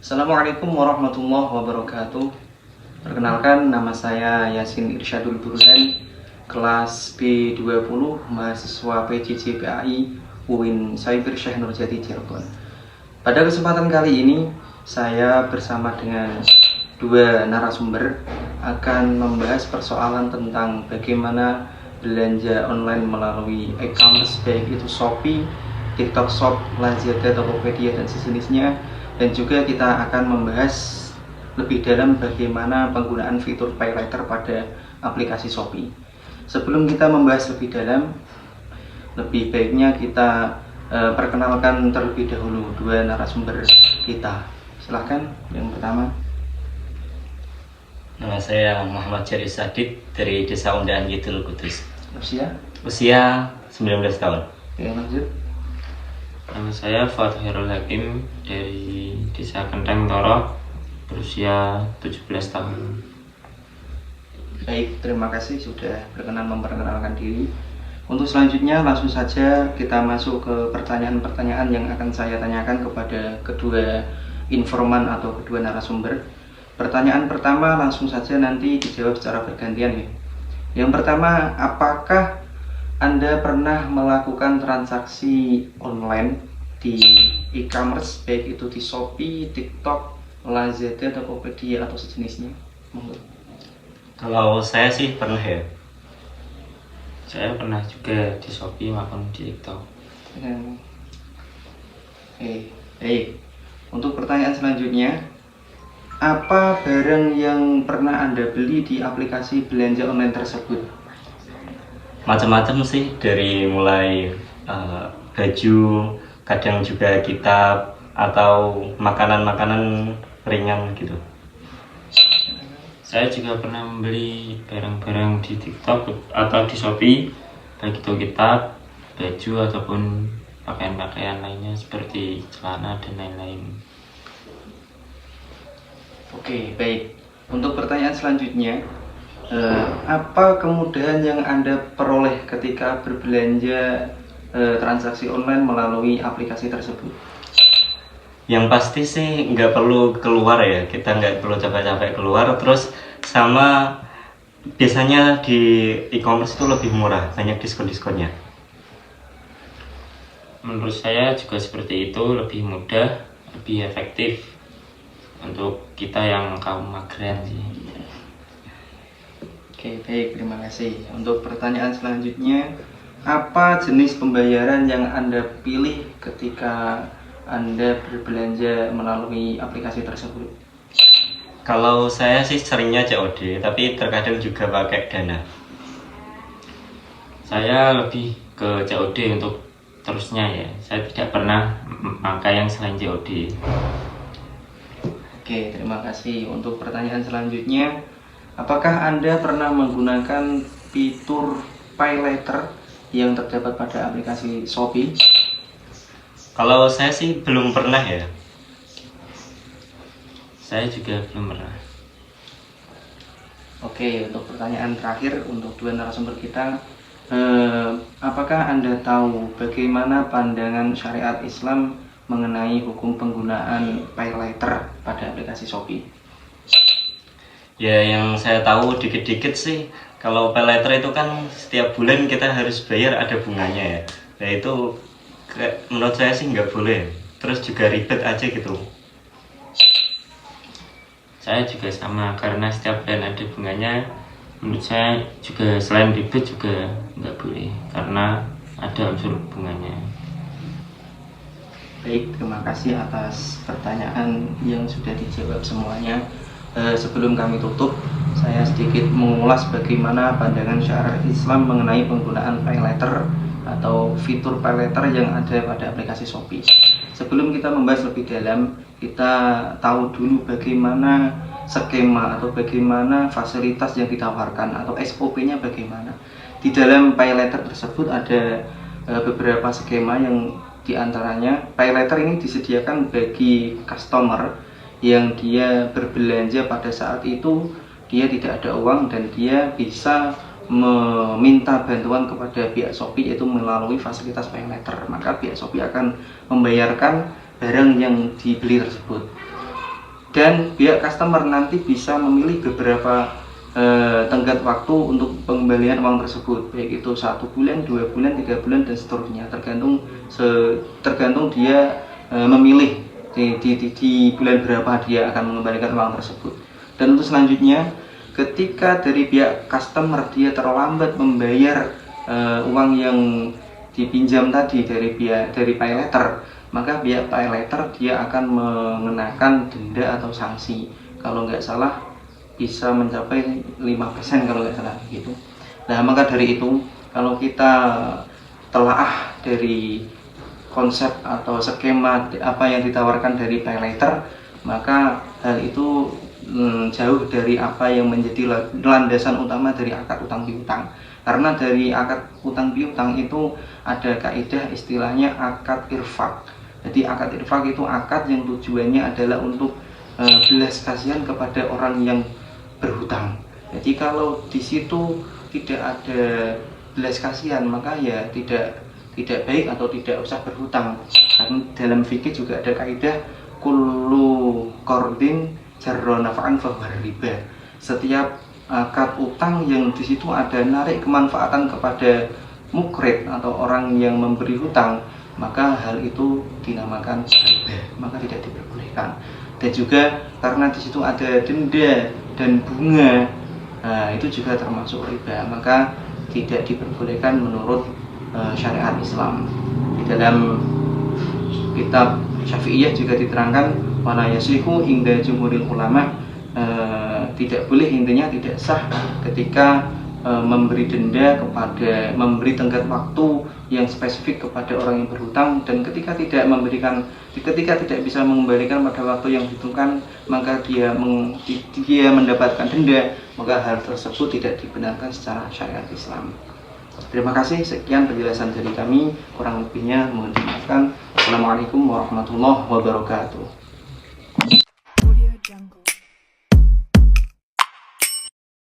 Assalamualaikum warahmatullahi wabarakatuh. Perkenalkan, nama saya Yasin Irsyadul Burhan, kelas B20, mahasiswa PJJ PAI UIN Cyber Syekh Nurjati Cirebon. Pada kesempatan kali ini, saya bersama dengan dua narasumber akan membahas persoalan tentang bagaimana belanja online melalui e-commerce, baik itu Shopee, TikTok Shop, Lazada, Tokopedia, dan sejenisnya. Dan juga kita akan membahas lebih dalam bagaimana penggunaan fitur Pay Later pada aplikasi Shopee. Sebelum kita membahas lebih dalam, lebih baiknya kita perkenalkan terlebih dahulu dua narasumber kita. Silahkan, yang pertama. Nama saya Muhammad Jari Sadik dari Desa Undaan Kidul Kudus. Usia 19 tahun. Oke, lanjut. Nama saya Fathirul Hakim dari Desa Kenteng Toro, berusia 17 tahun. Baik, terima kasih sudah berkenan memperkenalkan diri. Untuk selanjutnya langsung saja kita masuk ke pertanyaan-pertanyaan yang akan saya tanyakan kepada kedua informan atau kedua narasumber. Pertanyaan pertama langsung saja nanti dijawab secara bergantian ya. Yang pertama, apakah Anda pernah melakukan transaksi online di e-commerce, baik itu di Shopee, TikTok, Lazada, Tokopedia, atau sejenisnya? Kalau saya sih pernah ya. Saya pernah juga di Shopee maupun di TikTok. Baik. Untuk pertanyaan selanjutnya, apa barang yang pernah Anda beli di aplikasi belanja online tersebut? Macam-macam sih, dari mulai baju, kadang juga kitab atau makanan-makanan ringan gitu. Saya juga pernah membeli barang-barang di TikTok atau di Shopee, baik itu kitab, baju ataupun pakaian-pakaian lainnya seperti celana dan lain-lain. Oke, baik. Untuk pertanyaan selanjutnya, apa kemudahan yang Anda peroleh ketika berbelanja transaksi online melalui aplikasi tersebut? Yang pasti sih nggak perlu keluar ya, kita nggak perlu capek-capek keluar. Terus sama biasanya di e-commerce itu lebih murah, banyak diskon-diskonnya. Menurut saya juga seperti itu, lebih mudah, lebih efektif untuk kita yang kaum mageran sih. Oke, baik, terima kasih. Untuk pertanyaan selanjutnya, apa jenis pembayaran yang Anda pilih ketika Anda berbelanja melalui aplikasi tersebut? Kalau saya sih seringnya COD, tapi terkadang juga pakai Dana. Saya lebih ke COD untuk terusnya ya. Saya tidak pernah pakai yang selain COD. Oke, terima kasih. Untuk pertanyaan selanjutnya, apakah Anda pernah menggunakan fitur Pay Later yang terdapat pada aplikasi Shopee? Kalau saya sih belum pernah ya. Saya juga belum pernah. Oke, untuk pertanyaan terakhir untuk dua narasumber kita, apakah Anda tahu bagaimana pandangan syariat Islam mengenai hukum penggunaan Pay Later pada aplikasi Shopee? Ya, yang saya tahu dikit-dikit sih, kalau Pay Later itu kan setiap bulan kita harus bayar, ada bunganya ya. Nah itu menurut saya sih nggak boleh. Terus juga ribet aja gitu. Saya juga sama, karena setiap bulan ada bunganya. Menurut saya juga selain ribet juga nggak boleh, karena ada unsur bunganya. Baik, terima kasih atas pertanyaan yang sudah dijawab semuanya. Sebelum kami tutup, saya sedikit mengulas bagaimana pandangan syariat Islam mengenai penggunaan Pay Later atau fitur Pay Later yang ada pada aplikasi Shopee. Sebelum kita membahas lebih dalam, kita tahu dulu bagaimana skema atau bagaimana fasilitas yang ditawarkan atau SOP-nya bagaimana. Di dalam Pay Later tersebut ada beberapa skema yang diantaranya Pay Later ini disediakan bagi customer yang dia berbelanja pada saat itu dia tidak ada uang dan dia bisa meminta bantuan kepada pihak Shopee, yaitu melalui fasilitas Pay Later. Maka pihak Shopee akan membayarkan barang yang dibeli tersebut. dan pihak customer nanti bisa memilih beberapa tenggat waktu untuk pengembalian uang tersebut, baik itu 1 bulan, 2 bulan, 3 bulan dan seterusnya, tergantung dia memilih di bulan berapa dia akan mengembalikan uang tersebut. Dan untuk selanjutnya, ketika dari pihak customer dia terlambat membayar uang yang dipinjam tadi dari pay letter, maka pihak pay letter dia akan mengenakan denda atau sanksi, kalau nggak salah bisa mencapai 5% kalau nggak salah gitu. Nah, maka dari itu kalau kita telaah dari konsep atau skema apa yang ditawarkan dari pay letter, maka hal itu jauh dari apa yang menjadi landasan utama dari akad utang piutang. Karena dari akad utang piutang itu ada kaidah istilahnya akad irfak. Jadi akad irfak itu akad yang tujuannya adalah untuk belas kasihan kepada orang yang berhutang. Jadi kalau di situ tidak ada belas kasihan, maka ya tidak baik atau tidak usah berhutang. Karena dalam fikih juga ada kaidah kullu qardin jarra naf'an fahuwa riba. Setiap akad utang yang di situ ada narik kemanfaatan kepada mukrid atau orang yang memberi hutang, maka hal itu dinamakan riba, maka tidak diperbolehkan. Dan juga karena di situ ada denda dan bunga, nah, itu juga termasuk riba, maka tidak diperbolehkan menurut syariat Islam. Di dalam kitab Syafi'iyah juga diterangkan wala yasihu inda jumhuril ulama, tidak boleh, intinya tidak sah ketika memberi denda kepada, memberi tenggat waktu yang spesifik kepada orang yang berhutang, dan ketika tidak bisa mengembalikan pada waktu yang ditentukan, maka dia mendapatkan denda, maka hal tersebut tidak dibenarkan secara syariat Islam. Terima kasih, sekian penjelasan dari kami, kurang lebihnya mohon dimaafkan. Assalamualaikum warahmatullahi wabarakatuh.